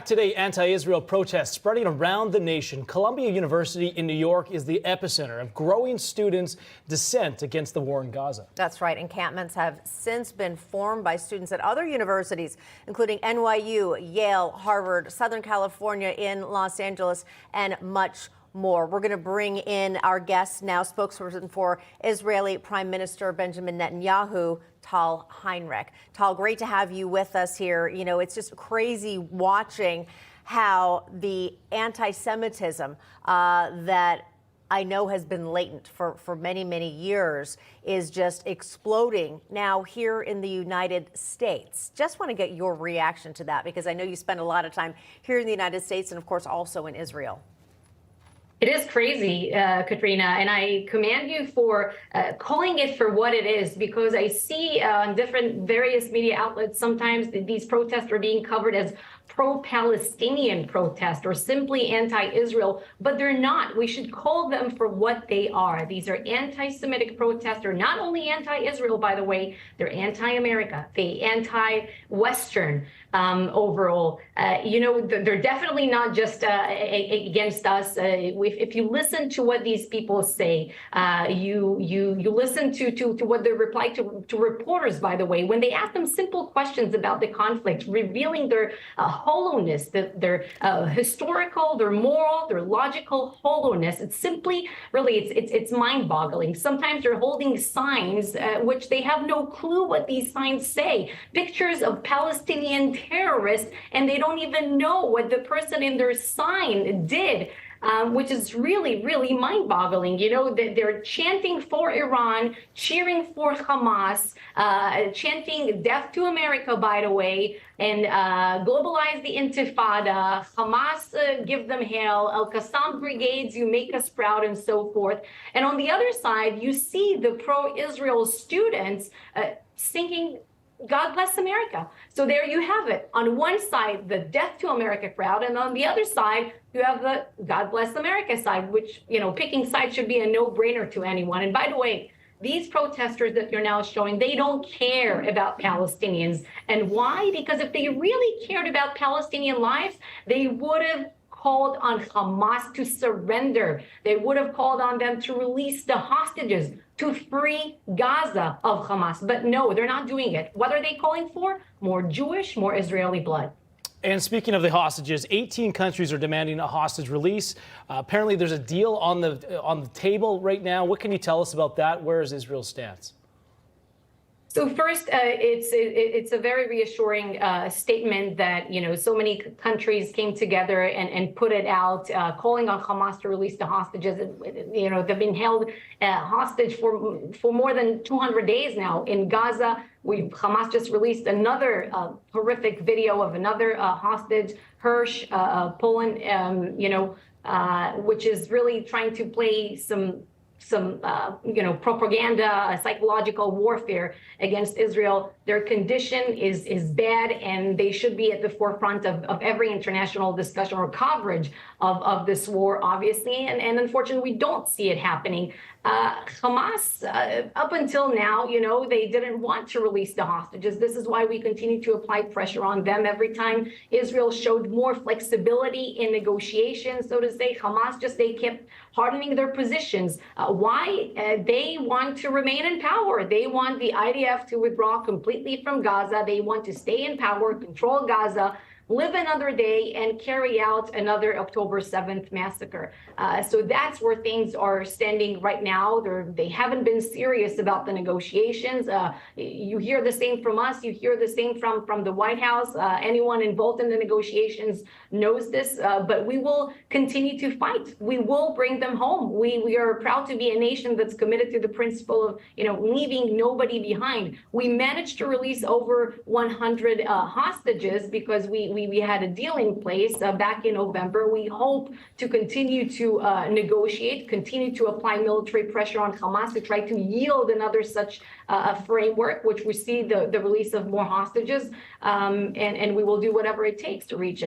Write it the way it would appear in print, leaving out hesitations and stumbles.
today, anti-Israel protests spreading around the nation. Columbia University in New York is the epicenter of growing students' dissent against the war in Gaza. That's right. Encampments have since been formed by students at other universities, including NYU, Yale, Harvard, Southern California in Los Angeles, and much more. We're going to bring in our guest now, spokesperson for Israeli Prime Minister Benjamin Netanyahu, Tal Heinrich. Tal, great to have you with us here. You know, it's just crazy watching how the anti-Semitism that I know has been latent for many, many years is just exploding now here in the United States. Just want to get your reaction to that, because I know you spend a lot of time here in the United States and, of course, also in Israel. It is crazy, Katrina, and I commend you for calling it for what it is, because I see on different various media outlets sometimes these protests are being covered as pro-Palestinian protests or simply anti-Israel, but they're not. We should call them for what they are. These are anti-Semitic protests. They're not only anti-Israel, by the way, they're anti-America, they anti-Western overall. You know, they're definitely not just against us. If you listen to what these people say, you listen to what they reply to reporters, by the way, when they ask them simple questions about the conflict, revealing their hollowness, their historical, their moral, their logical hollowness. It's simply, really, it's mind-boggling. Sometimes they're holding signs which they have no clue what these signs say. Pictures of Palestinian terrorists, and they don't even know what the person in their sign did. Which is really, really mind-boggling. You know, they're chanting for Iran, cheering for Hamas, chanting death to America, by the way, and globalize the Intifada, Hamas, give them hell, Al-Qassam brigades, you make us proud, and so forth. And on the other side, you see the pro-Israel students singing God bless America. So there you have it. On one side, the death to America crowd, and on the other side, you have the God bless America side, which, you know, picking sides should be a no-brainer to anyone. And by the way, these protesters that you're now showing, they don't care about Palestinians. And why? Because if they really cared about Palestinian lives, they would have called on Hamas to surrender. They would have called on them to release the hostages, to free Gaza of Hamas. But no, they're not doing it. What are they calling for? More Jewish, more Israeli blood. And speaking of the hostages, 18 countries are demanding a hostage release. Apparently there's a deal on the table right now. What can you tell us about that? Where is Israel's stance? So first, it's a very reassuring statement that, you know, so many countries came together and put it out, calling on Hamas to release the hostages. You know, they've been held hostage for more than 200 days now in Gaza. Hamas just released another horrific video of another hostage, Hirsch, Poland, you know, which is really trying to play some you know, propaganda, psychological warfare against Israel. Their condition is bad, and they should be at the forefront of every international discussion or coverage of this war, obviously. And unfortunately, we don't see it happening. Hamas, up until now, you know, they didn't want to release the hostages. This is why we continue to apply pressure on them. Every time Israel showed more flexibility in negotiations, so to say, Hamas they kept hardening their positions. Why? They want to remain in power. They want the IDF to withdraw completely from Gaza. They want to stay in power, control Gaza, live another day, and carry out another October 7th massacre. So that's where things are standing right now. They haven't been serious about the negotiations. You hear the same from us. You hear the same from the White House. Anyone involved in the negotiations knows this, but we will continue to fight. We will bring them home. We are proud to be a nation that's committed to the principle of, you know, leaving nobody behind. We managed to release over 100 hostages because we had a deal in place back in November. We hope to continue to negotiate, continue to apply military pressure on Hamas to try to yield another such framework, which we see the release of more hostages, and we will do whatever it takes to reach